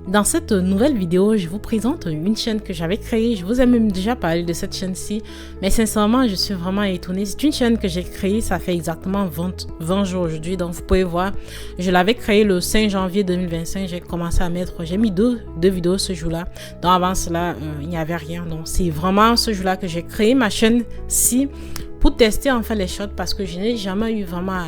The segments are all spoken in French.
Dans cette nouvelle vidéo, je vous présente une chaîne que j'avais créée. Je vous ai même déjà parlé de cette chaîne-ci, mais sincèrement, je suis vraiment étonnée. C'est une chaîne que j'ai créée, ça fait exactement 20 jours aujourd'hui. Donc, vous pouvez voir, je l'avais créée le 5 janvier 2025. J'ai commencé à mettre, j'ai mis deux vidéos ce jour-là. Donc, avant cela, il n'y avait rien. Donc, c'est vraiment ce jour-là que j'ai créé ma chaîne-ci pour tester en fait les shorts parce que je n'ai jamais eu vraiment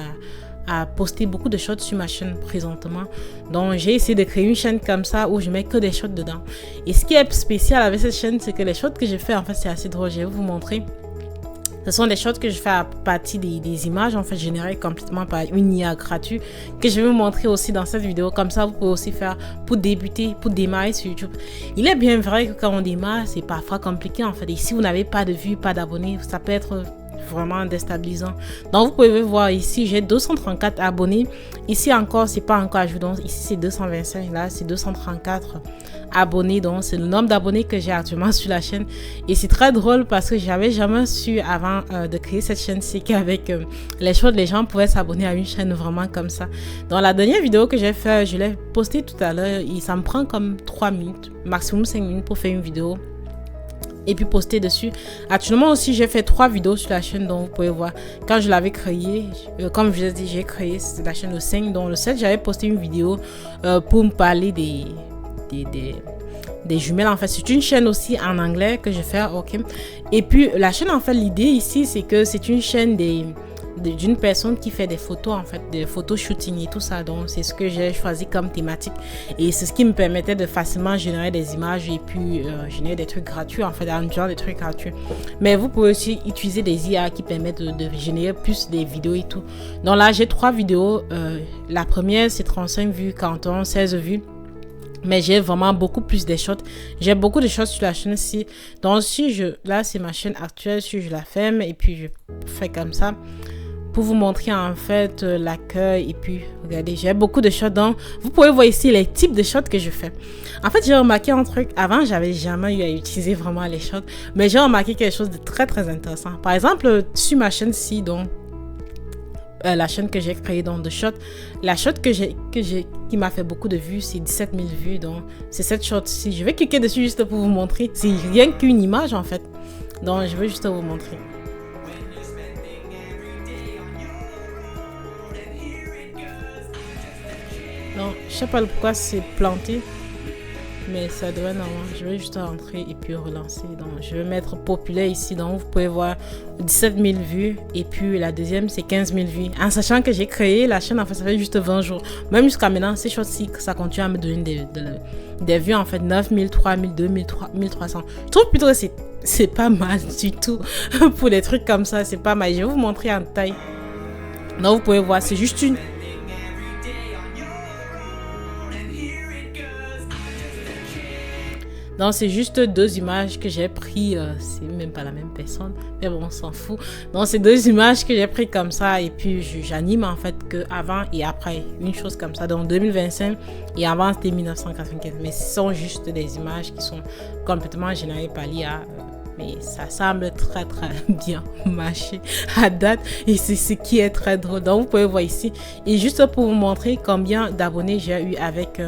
à poster beaucoup de shorts sur ma chaîne présentement. Donc j'ai essayé de créer une chaîne comme ça où je mets que des shorts dedans. Et ce qui est spécial avec cette chaîne, c'est que les shorts que je fais en fait c'est assez drôle. Je vais vous montrer. Ce sont des shorts que je fais à partir des images en fait générées complètement par une IA gratuite que je vais vous montrer aussi dans cette vidéo. Comme ça, vous pouvez aussi faire pour débuter, pour démarrer sur YouTube. Il est bien vrai que quand on démarre, c'est parfois compliqué en fait. Et si vous n'avez pas de vues, pas d'abonnés, ça peut être vraiment déstabilisant. Donc vous pouvez voir ici j'ai 234 abonnés. Ici encore c'est pas encore ajouté. Donc ici c'est 225, là c'est 234 abonnés. Donc c'est le nombre d'abonnés que j'ai actuellement sur la chaîne. Et c'est très drôle parce que j'avais jamais su avant de créer cette chaîne, c'est qu'avec les choses les gens pouvaient s'abonner à une chaîne vraiment comme ça. Dans la dernière vidéo que j'ai fait, je l'ai postée tout à l'heure et ça me prend comme 3 minutes, maximum 5 minutes pour faire une vidéo et puis poster dessus. Actuellement aussi j'ai fait 3 vidéos sur la chaîne, donc vous pouvez voir quand je l'avais créé, comme je vous ai dit, j'ai créé la chaîne le 5, donc le 7 j'avais posté une vidéo pour me parler des jumelles. En fait c'est une chaîne aussi en anglais que je fais, ok. Et puis la chaîne en fait, l'idée ici c'est que c'est une chaîne d'une personne qui fait des photos en fait, des photos shooting et tout ça. Donc c'est ce que j'ai choisi comme thématique et c'est ce qui me permettait de facilement générer des images et puis générer des trucs gratuits en fait, en genre des trucs gratuits. Mais vous pouvez aussi utiliser des IA qui permettent de générer plus des vidéos et tout. Donc là j'ai 3 vidéos. La première c'est 35 vues, 41, 16 vues. Mais j'ai vraiment beaucoup plus de shorts. J'ai beaucoup de shorts sur la chaîne ici. Donc si là c'est ma chaîne actuelle, si je la ferme et puis je fais comme ça pour vous montrer en fait l'accueil. Et puis regardez, j'ai beaucoup de shorts. Donc vous pouvez voir ici les types de shorts que je fais. En fait j'ai remarqué un truc. Avant j'avais jamais eu à utiliser vraiment les shorts, mais j'ai remarqué quelque chose de très très intéressant. Par exemple sur ma chaîne ci, donc la chaîne que j'ai créée dans de shorts, la short qui m'a fait beaucoup de vues, c'est 17 000 vues. Donc c'est cette short ci. Je vais cliquer dessus juste pour vous montrer. C'est rien qu'une image en fait. Donc je vais juste vous montrer. Donc je sais pas pourquoi c'est planté, mais ça doit être normal. Je vais juste rentrer et puis relancer. Donc je vais mettre populaire ici. Donc vous pouvez voir 17 000 vues. Et puis la deuxième c'est 15 000 vues. En sachant que j'ai créé la chaîne en fait ça fait juste 20 jours. Même jusqu'à maintenant ces choses-ci ça continue à me donner des vues en fait. 9 000, 3 000, 2 000, 3 300. Je trouve plutôt que c'est pas mal du tout. Pour des trucs comme ça c'est pas mal. Je vais vous montrer en détail. Donc vous pouvez voir c'est juste une... Donc c'est juste 2 images que j'ai pris, c'est même pas la même personne, mais bon on s'en fout. Donc c'est 2 images que j'ai pris comme ça et puis j'anime en fait que avant et après, une chose comme ça. Donc 2025 et avant c'était 1995, mais ce sont juste des images qui sont complètement générées par l'IA. Mais ça semble très très bien marcher à date et c'est ce qui est très drôle. Donc vous pouvez voir ici et juste pour vous montrer combien d'abonnés j'ai eu avec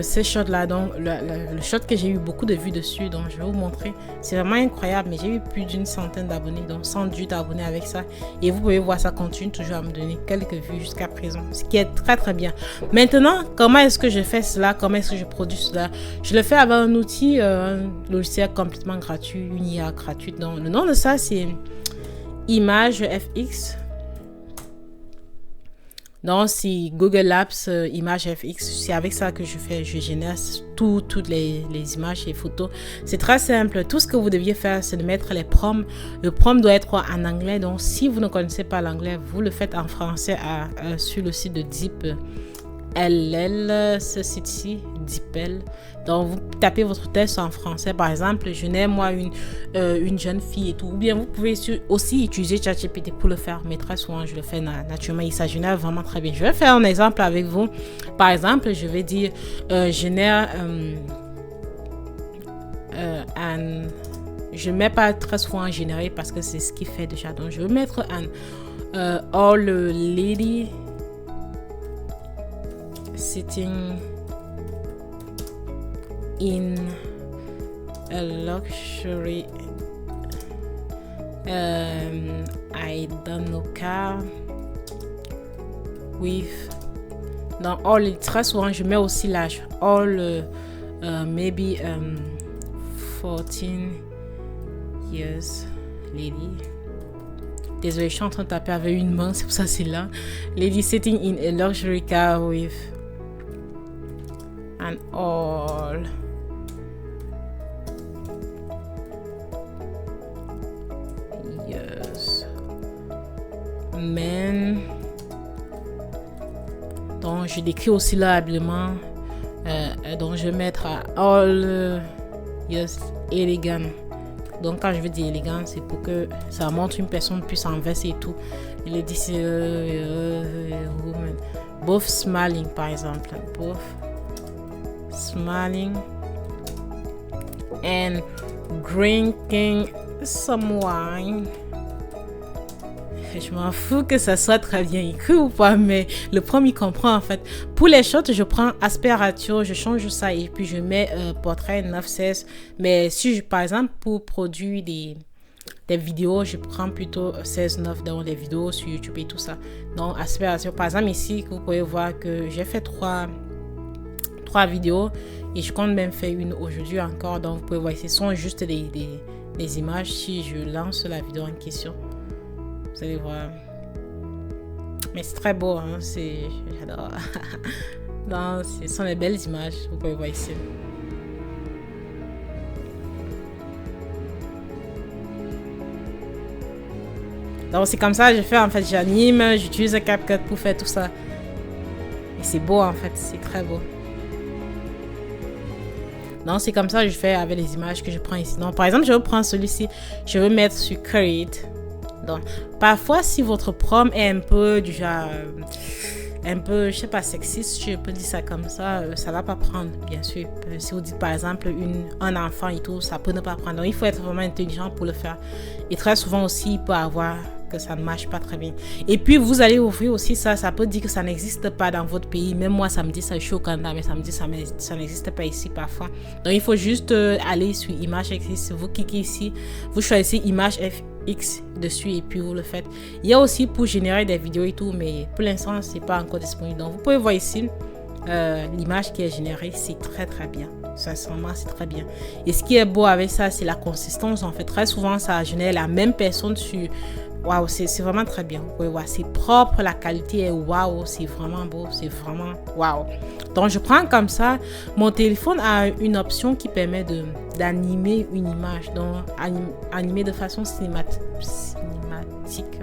ces shots là. Donc le shot que j'ai eu beaucoup de vues dessus, donc je vais vous montrer, c'est vraiment incroyable. Mais j'ai eu plus d'une centaine d'abonnés, donc 118 abonnés avec ça et vous pouvez voir ça continue toujours à me donner quelques vues jusqu'à présent, ce qui est très très bien. Maintenant comment est-ce que je fais cela, comment est-ce que je produis cela? Je le fais avec un outil, un logiciel complètement gratuit, une IA gratuite. Donc le nom de ça c'est Image FX. Donc c'est Google Apps Image FX. C'est avec ça que je génère toutes les images et photos. C'est très simple. Tout ce que vous deviez faire c'est de mettre les prompts. Le prompt doit être en anglais. Donc si vous ne connaissez pas l'anglais, vous le faites en français sur le site de DeepL. Ce site-ci, DeepL. Donc vous tapez votre texte en français, par exemple je n'ai moi une jeune fille et tout, ou bien vous pouvez aussi utiliser ChatGPT pour le faire, mais très souvent je le fais naturellement et ça génère vraiment très bien. Je vais faire un exemple avec vous. Par exemple je vais dire génère je ne mets pas très souvent générer parce que c'est ce qu'il fait déjà. Donc je vais mettre un all lady sitting in a luxury I don't know car with dans all très souvent je mets aussi l'âge all maybe 14 years lady. Désolée, je suis en train de taper avec une main, c'est pour ça c'est là. Lady sitting in a luxury car with an all yes man. Donc je décris aussi là habilement. Donc je vais mettre à all yes elegant. Donc quand je veux dire élégant, c'est pour que ça montre une personne plus en veste et tout. Il est dit woman. Both smiling par exemple. Both smiling and drinking some wine. Je m'en fous que ça soit très bien écrit ou pas, mais le premier comprend en fait. Pour les shots, je prends aspect ratio, je change ça et puis je mets portrait 9:16. Mais si par exemple pour produire des vidéos, je prends plutôt 16:9 dans les vidéos sur YouTube et tout ça. Donc aspect ratio, par exemple ici, vous pouvez voir que j'ai fait trois vidéos et je compte même faire une aujourd'hui encore. Donc vous pouvez voir, ce sont juste des images. Si je lance la vidéo en question, vous allez voir. Mais c'est très beau, hein? J'adore. Non, ce sont des belles images. Vous pouvez voir ici. Donc c'est comme ça que je fais en fait. J'anime, j'utilise CapCut pour faire tout ça. Et c'est beau en fait, c'est très beau. Donc c'est comme ça que je fais avec les images que je prends ici. Donc par exemple, je vais prendre celui-ci. Je vais mettre sur Create. Donc, parfois, si votre prom est un peu du genre, un peu, je sais pas, sexiste, je peux dire ça comme ça, ça va pas prendre, bien sûr. Si vous dites par exemple un enfant et tout, ça peut ne pas prendre. Donc, il faut être vraiment intelligent pour le faire. Et très souvent aussi, il peut avoir que ça ne marche pas très bien. Et puis, vous allez ouvrir aussi ça peut dire que ça n'existe pas dans votre pays. Même moi, ça me dit ça, je suis au Canada, mais ça me dit ça n'existe pas ici parfois. Donc, il faut juste aller sur Image FX, vous cliquez ici, vous choisissez Image FX dessus et puis vous le faites. Il y a aussi pour générer des vidéos et tout, mais pour l'instant, c'est pas encore disponible. Donc, vous pouvez voir ici l'image qui est générée, c'est très très bien. Sincèrement, c'est très bien. Et ce qui est beau avec ça, c'est la consistance. En fait, très souvent, ça génère la même personne sur... Waouh, c'est vraiment très bien. Vous pouvez voir, c'est propre, la qualité est waouh, c'est vraiment beau, c'est vraiment waouh. Donc, je prends comme ça. Mon téléphone a une option qui permet d'animer une image. Donc, animer de façon cinématique,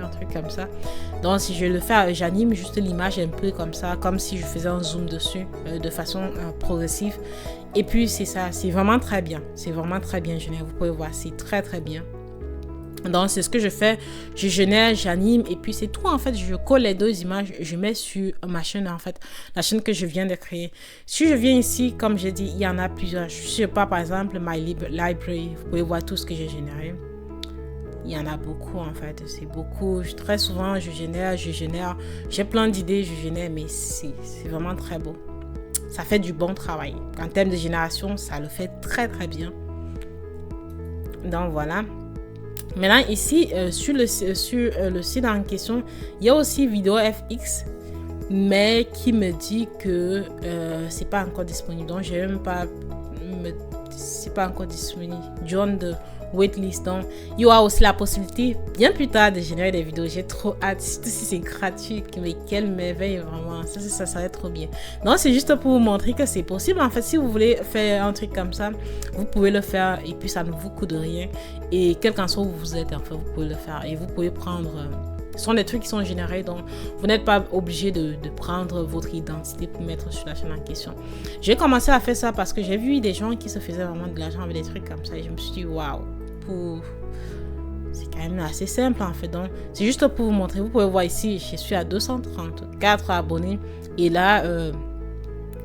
un truc comme ça. Donc, si je le fais, j'anime juste l'image un peu comme ça, comme si je faisais un zoom dessus de façon progressive. Et puis, c'est ça, c'est vraiment très bien. C'est vraiment très bien généré. Vous pouvez voir, c'est très très bien. Donc c'est ce que je fais, je génère, j'anime et puis c'est tout en fait. Je colle les deux images, je mets sur ma chaîne en fait, la chaîne que je viens de créer. Si je viens ici, comme j'ai dit, il y en a plusieurs. Je sais pas, par exemple My Library, vous pouvez voir tout ce que j'ai généré. Il y en a beaucoup en fait, c'est beaucoup. Très souvent je génère, j'ai plein d'idées, je génère, mais c'est vraiment très beau. Ça fait du bon travail. En termes de génération, ça le fait très très bien. Donc voilà. Maintenant ici sur le site en question, il y a aussi Vidéo FX, mais qui me dit que c'est pas encore disponible. Donc j'ai même pas, c'est pas encore disponible. John de waitlist. Donc il y aura aussi la possibilité bien plus tard de générer des vidéos. J'ai trop hâte, surtout si c'est gratuit. Mais quelle merveille vraiment, ça serait trop bien. Donc c'est juste pour vous montrer que c'est possible. En fait, si vous voulez faire un truc comme ça, vous pouvez le faire et puis ça ne vous coûte rien. Et quel qu'en soit où vous êtes, en fait, vous pouvez le faire et vous pouvez prendre. Ce sont des trucs qui sont générés, donc vous n'êtes pas obligé de prendre votre identité pour mettre sur la chaîne en question. J'ai commencé à faire ça parce que j'ai vu des gens qui se faisaient vraiment de l'argent avec des trucs comme ça et je me suis dit waouh, c'est quand même assez simple en fait. Donc c'est juste pour vous montrer. Vous pouvez voir ici, je suis à 234 abonnés et là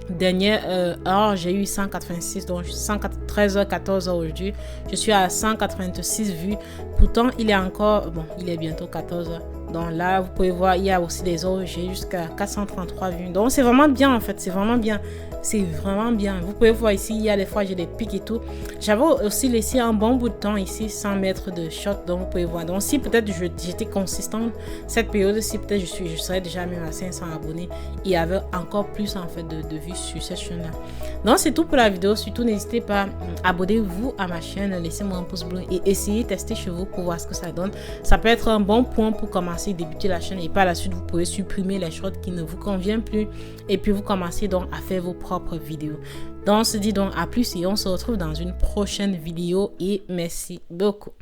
dernière heure j'ai eu 186, donc 13h14 aujourd'hui je suis à 186 vues. Pourtant il est encore, bon il est bientôt 14h, Donc là, vous pouvez voir, il y a aussi des autres, j'ai jusqu'à 433 vues. Donc c'est vraiment bien en fait, c'est vraiment bien. C'est vraiment bien. Vous pouvez voir ici, il y a des fois j'ai des pics et tout. J'avais aussi laissé un bon bout de temps ici sans mettre de shot. Donc vous pouvez voir. Donc si peut-être j'étais consistante cette période-ci, peut-être je serais déjà même à 500 abonnés. Il y avait encore plus en fait de vues sur cette chaîne-là. Donc c'est tout pour la vidéo. Surtout n'hésitez pas, abonnez-vous à ma chaîne, laissez-moi un pouce bleu et essayez de tester chez vous pour voir ce que ça donne. Ça peut être un bon point pour commencer, débuter la chaîne et par la suite vous pouvez supprimer les shorts qui ne vous conviennent plus et puis vous commencez donc à faire vos propres vidéos. Donc on se dit donc à plus et on se retrouve dans une prochaine vidéo et merci beaucoup.